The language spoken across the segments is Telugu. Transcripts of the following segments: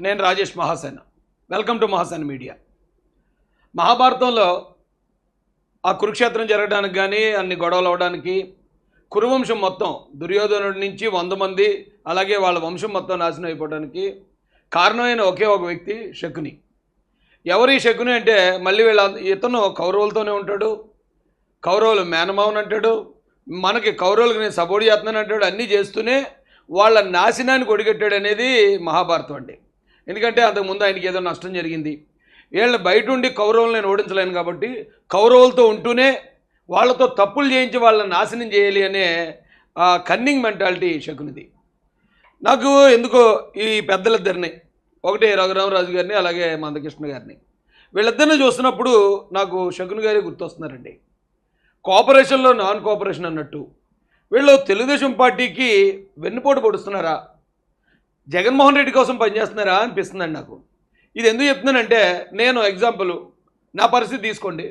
నేను Rajesh Mahasena. Welcome to Mahasena media. మహాభారతంలో ఆ కురుక్షేత్రం జరగడానికి కానీ అన్ని గొడవలు అవడానికి కురువంశం మొత్తం దుర్యోధనుడి నుంచి 100 మంది అలాగే వాళ్ళ వంశం మొత్తం నాశనం అయిపోవడానికి కారణమైన ఒకే ఒక వ్యక్తి శకుని. ఎవరి శకుని అంటే మళ్ళీ ఇతను కౌరవులతోనే ఉంటాడు, కౌరవులు మేనమావన్ అంటాడు, మనకి కౌరవులకు నేను సపోర్ట్ చేస్తున్నాను అంటాడు, అన్నీ చేస్తూనే వాళ్ళ నాశనాన్ని ఒడిగట్టాడు అనేది మహాభారతం అండి. ఎందుకంటే అంతకుముందు ఆయనకి ఏదో నష్టం జరిగింది, వీళ్ళని బయట ఉండి కౌరవులు నేను ఓడించలేను కాబట్టి కౌరవులతో ఉంటూనే వాళ్ళతో తప్పులు చేయించి వాళ్ళని నాశనం చేయాలి అనే కన్నింగ్ మెంటాలిటీ శకునిది. నాకు ఎందుకో ఈ పెద్దలిద్దరిని, ఒకటి రఘురామరాజు గారిని అలాగే మందకృష్ణ గారిని, వీళ్ళిద్దరిని చూస్తున్నప్పుడు నాకు శకుని గారి గుర్తొస్తున్నారండి. కోఆపరేషన్లో నాన్ కోఆపరేషన్ అన్నట్టు వీళ్ళు తెలుగుదేశం పార్టీకి వెన్నుపోటు పొడుస్తున్నారా, జగన్మోహన్ రెడ్డి కోసం పనిచేస్తున్నారా అనిపిస్తుందండి నాకు. ఇది ఎందుకు చెప్తున్నానంటే, నేను ఎగ్జాంపుల్ నా పరిస్థితి తీసుకోండి.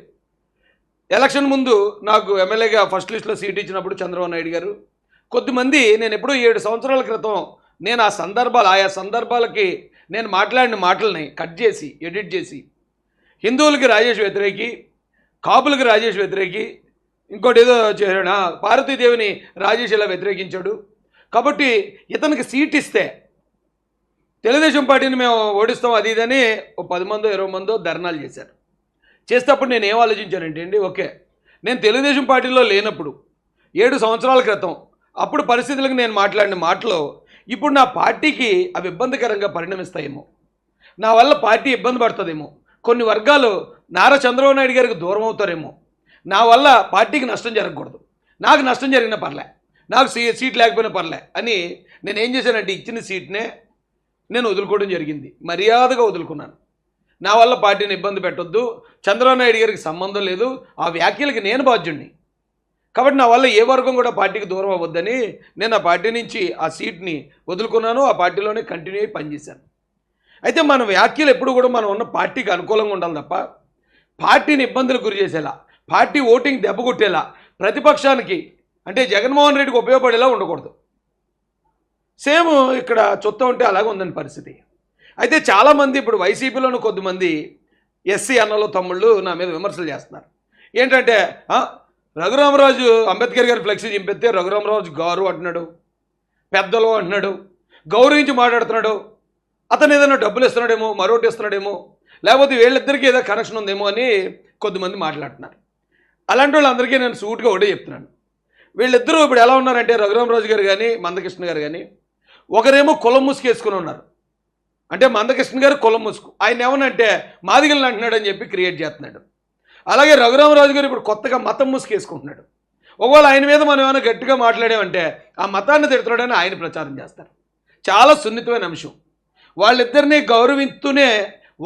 ఎలక్షన్ ముందు నాకు ఎమ్మెల్యేగా ఫస్ట్ లిస్ట్లో సీట్ ఇచ్చినప్పుడు చంద్రబాబు నాయుడు గారు కొద్దిమంది, నేను ఎప్పుడో 7 సంవత్సరాల క్రితం నేను ఆయా సందర్భాలకి నేను మాట్లాడిన మాటలని కట్ చేసి ఎడిట్ చేసి హిందువులకి రాజేష్ వ్యతిరేకి, కాపులకి రాజేష్ వ్యతిరేకి, ఇంకోటి ఏదో చేశాడు, పార్వతీదేవిని రాజేష్ ఇలా వ్యతిరేకించాడు కాబట్టి ఇతనికి సీట్ ఇస్తే తెలుగుదేశం పార్టీని మేము ఓడిస్తాం అది ఇదని 10 మందో 20 మందో ధర్నాలు చేశారు. చేసేటప్పుడు నేను ఏం ఆలోచించానంటే అండి, ఓకే నేను తెలుగుదేశం పార్టీలో లేనప్పుడు 7 సంవత్సరాల క్రితం అప్పుడు పరిస్థితులకు నేను మాట్లాడిన మాటలు ఇప్పుడు నా పార్టీకి అవి ఇబ్బందికరంగా పరిణమిస్తాయేమో, నా వల్ల పార్టీ ఇబ్బంది పడుతుందేమో, కొన్ని వర్గాలు నారా చంద్రబాబు నాయుడు గారికి దూరం అవుతారేమో, నా వల్ల పార్టీకి నష్టం జరగకూడదు, నాకు నష్టం జరిగినా పర్లే, నాకు సీట్ లేకపోయినా పర్లే అని నేను ఏం చేశానంటే ఇచ్చిన సీట్నే నేను వదులుకోవడం జరిగింది. మర్యాదగా వదులుకున్నాను. నా వల్ల పార్టీని ఇబ్బంది పెట్టొద్దు, చంద్రబాబు నాయుడు గారికి సంబంధం లేదు, ఆ వ్యాఖ్యలకి నేను బాధ్యుడిని కాబట్టి నా వల్ల ఏ వర్గం కూడా పార్టీకి దూరం అవ్వద్దని నేను ఆ పార్టీ నుంచి ఆ సీట్ని వదులుకున్నాను. ఆ పార్టీలోనే కంటిన్యూ అయ్యి పనిచేశాను. అయితే మన వ్యాఖ్యలు ఎప్పుడు కూడా మనం ఉన్న పార్టీకి అనుకూలంగా ఉండాలి తప్ప పార్టీని ఇబ్బందులకు గురి చేసేలా, పార్టీ ఓటింగ్ దెబ్బ కొట్టేలా, ప్రతిపక్షానికి అంటే జగన్మోహన్ రెడ్డికి ఉపయోగపడేలా ఉండకూడదు. సేమ్ ఇక్కడ చూస్తూ ఉంటే అలాగే ఉందని పరిస్థితి. అయితే చాలామంది ఇప్పుడు వైసీపీలోని కొద్దిమంది ఎస్సీ అన్నలు తమ్ముళ్ళు నా మీద విమర్శలు చేస్తున్నారు. ఏంటంటే రఘురామరాజు అంబేద్కర్ గారి ఫ్లెక్సీ చింపెత్తే రఘురామరాజు గారు అంటున్నాడు, పెద్దలు అంటున్నాడు, గౌరవించి మాట్లాడుతున్నాడు, అతను ఏదైనా డబ్బులు ఇస్తున్నాడేమో, మరొకటి ఇస్తున్నాడేమో, లేకపోతే వీళ్ళిద్దరికీ ఏదో కనెక్షన్ ఉందేమో అని కొద్దిమంది మాట్లాడుతున్నారు. అలాంటి వాళ్ళందరికీ నేను సూట్గా ఒకటే చెప్తున్నాను. వీళ్ళిద్దరూ ఇప్పుడు ఎలా ఉన్నారంటే రఘురామరాజు గారు కానీ మందకృష్ణ గారు కానీ ఒకరేమో కులం ముసుకేసుకుని ఉన్నారు. అంటే మందకృష్ణ గారు కులం ముసుకు, ఆయన ఏమనంటే మాదిగలను అంటున్నాడని చెప్పి క్రియేట్ చేస్తున్నాడు. అలాగే రఘురామరాజు గారు ఇప్పుడు కొత్తగా మతం ముసుకేసుకుంటున్నాడు. ఒకవేళ ఆయన మీద మనం ఏమైనా గట్టిగా మాట్లాడామంటే ఆ మతాన్ని తిడుతున్నాడని ఆయన ప్రచారం చేస్తారు. చాలా సున్నితమైన అంశం. వాళ్ళిద్దరినీ గౌరవిస్తూనే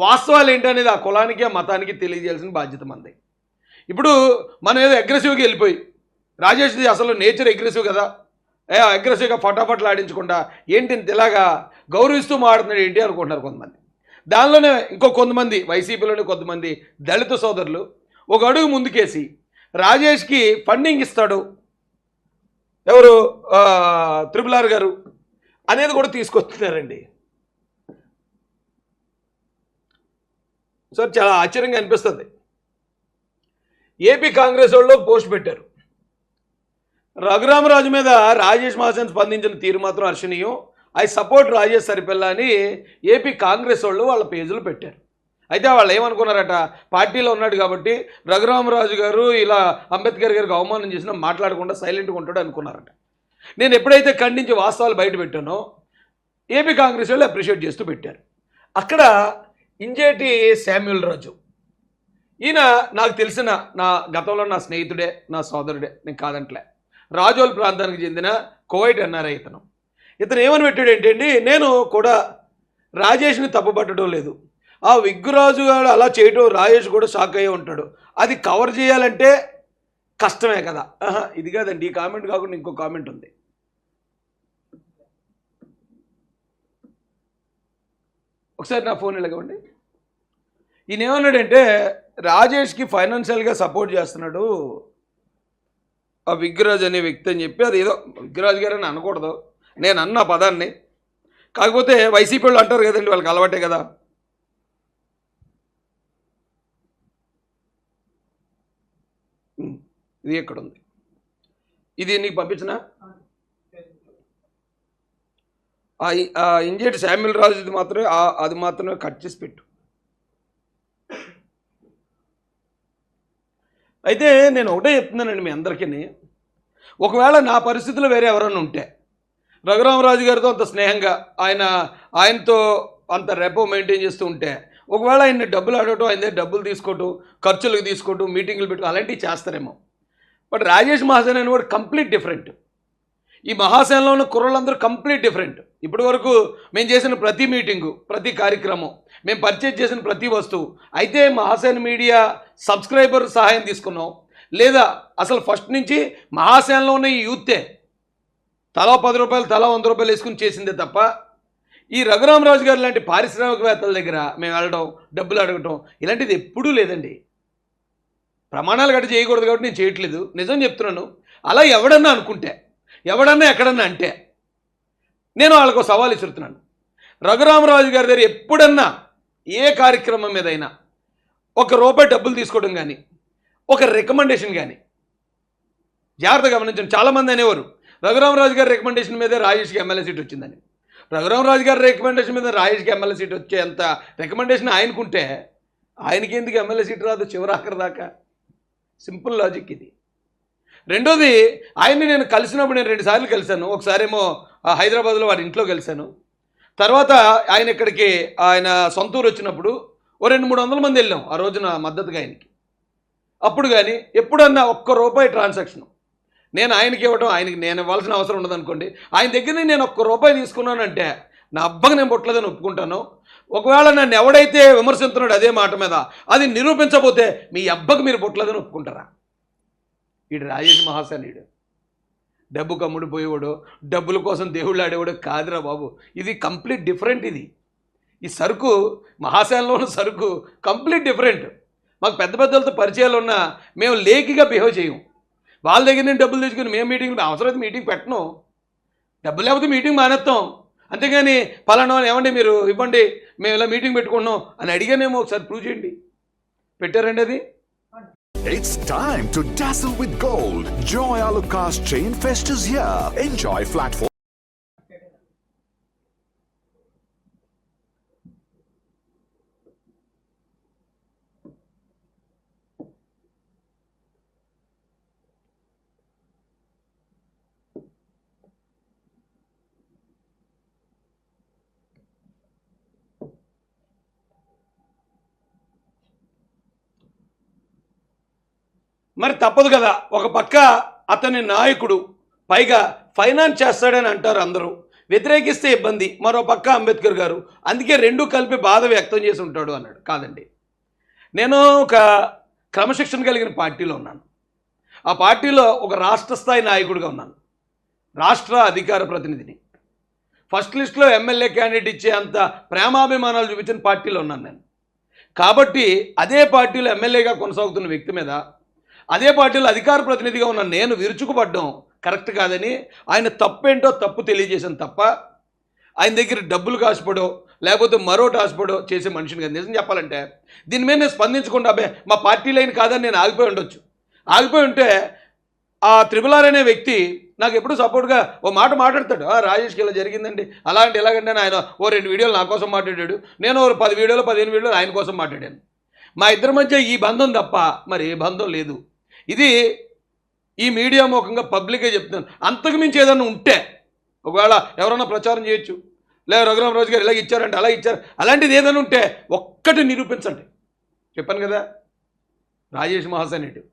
వాస్తవాలు ఏంటనేది ఆ కులానికి ఆ మతానికి తెలియజేయాల్సిన బాధ్యత మంది. ఇప్పుడు మనం ఏదో అగ్రెసివ్గా వెళ్ళిపోయి రాజేష్ది అసలు నేచర్ అగ్రెసివ్ కదా, అగ్రెసివ్గా ఫటాఫట్లు ఆడించకుండా ఏంటి ఇలాగా గౌరవిస్తూ మాడుతున్నాడు ఏంటి అనుకుంటున్నారు కొంతమంది. దానిలోనే ఇంకో కొంతమంది వైసీపీలోనే కొంతమంది దళిత సోదరులు ఒక అడుగు ముందుకేసి రాజేష్కి ఫండింగ్ ఇస్తాడు ఎవరు త్రిపుల్ గారు అనేది కూడా తీసుకొస్తున్నారండి. సార్ చాలా ఆశ్చర్యంగా అనిపిస్తుంది. ఏపీ కాంగ్రెస్ వాళ్ళు పోస్ట్ పెట్టారు, రఘురామరాజు మీద రాజేష్ మహాసేన్ స్పందించిన తీరు మాత్రం హర్షణీయం, ఐ సపోర్ట్ రాజేష్ సరిపిల్ల అని ఏపీ కాంగ్రెస్ వాళ్ళు వాళ్ళ పేజీలు పెట్టారు. అయితే వాళ్ళు ఏమనుకున్నారట, పార్టీలో ఉన్నాడు కాబట్టి రఘురామరాజు గారు ఇలా అంబేద్కర్ గారికి అవమానం చేసినా మాట్లాడకుండా సైలెంట్గా ఉంటాడు అనుకున్నారట. నేను ఎప్పుడైతే ఖండించి వాస్తవాలు బయట పెట్టానో ఏపీ కాంగ్రెస్ వాళ్ళు అప్రిషియేట్ చేస్తూ పెట్టారు. అక్కడ ఇంజేటి శామ్యూల్ రాజు, ఈయన నాకు తెలిసిన నా గతంలో నా స్నేహితుడే, నా సోదరుడే, నేను కాదంటలే, రాజోల్ ప్రాంతానికి చెందిన కువైట్ ఎన్ఆర్ఐ ఇతను ఏమని పెట్టాడు ఏంటండి, నేను కూడా రాజేష్ని తప్పుపట్టడం లేదు, ఆ విగ్గురాజు గారు అలా చేయడం రాజేష్ కూడా షాక్ అయ్యే ఉంటాడు, అది కవర్ చేయాలంటే కష్టమే కదా. ఇది కాదండి, ఈ కామెంట్ కాకుండా ఇంకో కామెంట్ ఉంది. ఒకసారి నా ఫోన్ ఇలాగండి. ఈయన ఏమన్నాడంటే రాజేష్కి ఫైనాన్షియల్గా సపోర్ట్ చేస్తున్నాడు ఆ విగ్గురాజు అనే వ్యక్తి అని చెప్పి, అది ఏదో విగ్గురాజు గారు అని అనకూడదు, నేను అన్న పదాన్ని కాకపోతే వైసీపీ వాళ్ళు అంటారు కదండి, వాళ్ళకి అలవాటే కదా. ఇది ఎక్కడ ఉంది, ఇది నీకు పంపించిన ఇంజేటి శామ్యుల్ రాజు, ఇది మాత్రమే అది మాత్రమే కట్ చేసి పెట్టు. అయితే నేను ఒకటే చెప్తున్నానండి మీ అందరికీ, ఒకవేళ నా పరిస్థితులు వేరే ఎవరైనా ఉంటే, రఘురామరాజు గారితో అంత స్నేహంగా ఆయనతో అంత రెపో మెయింటైన్ చేస్తూ ఉంటే, ఒకవేళ ఆయన్ని డబ్బులు అడగటం, ఆయన డబ్బులు తీసుకోవటం, ఖర్చులకు తీసుకోవటం, మీటింగులు పెట్టుకోవడం అలాంటివి చేస్తారేమో. బట్ రాజేష్ మహాసేన్ అనేవాడు కంప్లీట్ డిఫరెంట్. ఈ మహాసేనలో ఉన్న కుర్రలందరూ కంప్లీట్ డిఫరెంట్. ఇప్పటి వరకు మేము చేసిన ప్రతి మీటింగు, ప్రతి కార్యక్రమం, మేము పర్చేజ్ చేసిన ప్రతి వస్తువు, అయితే మహాసేన మీడియా సబ్స్క్రైబర్ సహాయం తీసుకున్నాం, లేదా అసలు ఫస్ట్ నుంచి మహాసేనలో ఉన్న ఈ యూతే తలా 10 రూపాయలు, తలా 100 రూపాయలు వేసుకుని చేసిందే తప్ప, ఈ రఘురామరాజు గారు లాంటి పారిశ్రామికవేత్తల దగ్గర మేము వెళ్ళడం, డబ్బులు అడగటం ఇలాంటిది ఎప్పుడూ లేదండి. ప్రమాణాలు గట్టి చేయకూడదు కాబట్టి నేను చేయట్లేదు, నిజం చెప్తున్నాను. అలా ఎవడన్నా అనుకుంటే, ఎవడన్నా ఎక్కడన్నా అంటే, నేను వాళ్ళకు సవాల్ ఇస్తున్నాను. రఘురామరాజు గారి దగ్గర ఎప్పుడన్నా ఏ కార్యక్రమం మీదైనా ₹1 డబ్బులు తీసుకోవడం కానీ, ఒక రికమెండేషన్ కానీ, జాగ్రత్తగా గమనించండి. చాలామంది అనేవారు రఘురామరాజు గారి రికమెండేషన్ మీదే రాజేష్కి ఎమ్మెల్యే సీట్ వచ్చిందని. రఘురామరాజు గారి రికమెండేషన్ మీద రాజేష్కి ఎమ్మెల్యే సీట్ వచ్చేంత రికమెండేషన్ ఆయనకుంటే, ఆయనకి ఎందుకు ఎమ్మెల్యే సీట్ రాదు చివరి ఆఖరి దాకా? సింపుల్ లాజిక్ ఇది. రెండోది, ఆయన్ని నేను కలిసినప్పుడు నేను 2 సార్లు కలిశాను. ఒకసారేమో హైదరాబాద్లో వారి ఇంట్లో కలిశాను. తర్వాత ఆయన ఇక్కడికి ఆయన సొంతూరు వచ్చినప్పుడు ఓ 200-300 మంది వెళ్ళాం ఆ రోజున మద్దతుగా ఆయనకి. అప్పుడు కానీ ఎప్పుడన్నా ₹1 ట్రాన్సాక్షన్ నేను ఆయనకి ఇవ్వడం, ఆయనకి నేను ఇవ్వాల్సిన అవసరం ఉండదనుకోండి, ఆయన దగ్గర నేను ₹1 తీసుకున్నానంటే నా అబ్బగా నేను పుట్టలేదని ఒప్పుకుంటాను. ఒకవేళ నన్ను ఎవడైతే విమర్శిస్తున్నాడు అదే మాట మీద అది నిరూపించబోతే మీ అబ్బకు మీరు పుట్టలేదని ఒప్పుకుంటారా? వీడు రాజేష్ మహాసేనుడు డబ్బు కమ్ముడు పోయేవాడు, డబ్బుల కోసం దేవుళ్ళు ఆడేవాడు కాదురా బాబు. ఇది కంప్లీట్ డిఫరెంట్. ఈ సరుకు, మహాసేనలో ఉన్న సరుకు కంప్లీట్ డిఫరెంట్. మాకు పెద్ద పెద్దలతో పరిచయాలు ఉన్నా మేము లేకిగా బిహేవ్ చేయం. వాళ్ళ దగ్గర నేను డబ్బులు తెచ్చుకుని మేము మీటింగ్లు, అవసరమైతే మీటింగ్ పెట్టను, డబ్బులు లేకపోతే మీటింగ్ మానేస్తాం. అంతేగాని పలానా ఏమండి మీరు ఇవ్వండి మేము ఇలా మీటింగ్ పెట్టుకున్నాం అని అడిగానేమో ఒకసారి ప్రూవ్ చేయండి. పెట్టారండి అది? It's time to dazzle with gold. Joy Alucas Chain Fest is here. Enjoy flat 4. మరి తప్పదు కదా. ఒక పక్క అతని నాయకుడు, పైగా ఫైనాన్స్ చేస్తాడని అంటారు అందరూ, వ్యతిరేకిస్తే ఇబ్బంది. మరో పక్క అంబేద్కర్ గారు, అందుకే రెండూ కలిపి బాధ వ్యక్తం చేసి ఉంటాడు అన్నాడు. కాదండి, నేను ఒక క్రమశిక్షణ కలిగిన పార్టీలో ఉన్నాను. ఆ పార్టీలో ఒక రాష్ట్ర స్థాయి నాయకుడిగా ఉన్నాను, రాష్ట్ర అధికార ప్రతినిధిని. ఫస్ట్ లిస్టులో ఎమ్మెల్యే క్యాండిడేట్ ఇచ్చే అంత ప్రేమాభిమానాలు చూపించిన పార్టీలో ఉన్నాను నేను. కాబట్టి అదే పార్టీలో ఎమ్మెల్యేగా కొనసాగుతున్న వ్యక్తి మీద, అదే పార్టీలో అధికార ప్రతినిధిగా ఉన్న నేను విరుచుకుపడ్డం కరెక్ట్ కాదని ఆయన తప్పేంటో తప్పు తెలియజేసాను తప్ప, ఆయన దగ్గర డబ్బులు కాసిపడో లేకపోతే మరోటి ఆశపడో చేసే మనిషిని కాదు. నిజం చెప్పాలంటే దీని మీద నేను స్పందించకుండా అబ్బే మా పార్టీ లైన్ కాదని నేను ఆగిపోయి ఉండొచ్చు. ఆగిపోయి ఉంటే ఆ త్రిపులార్ అనే వ్యక్తి నాకు ఎప్పుడు సపోర్ట్గా ఓ మాట మాట్లాడతాడు. రాజేష్కి ఇలా జరిగిందండి, అలాంటి ఎలాగంటే ఆయన ఓ 2 వీడియోలు నా కోసం మాట్లాడాడు, నేను ఓ 10 వీడియోలు 15 వీడియోలు ఆయన కోసం మాట్లాడాను. మా ఇద్దరి మధ్య ఈ బంధం తప్ప మరి ఏ బంధం లేదు. ఇది ఈ మీడియా ముఖంగా పబ్లిక్గా చెప్తున్నాను. అంతకు మించి ఏదన్నా ఉంటే ఒకవేళ ఎవరైనా ప్రచారం చేయొచ్చు, లేదా రఘురామరాజు గారు ఇలా ఇచ్చారంటే అలా ఇచ్చారు, అలాంటిది ఏదైనా ఉంటే ఒక్కటి నిరూపించండి. చెప్పాను కదా, రాజేష్ మహాసేనుడు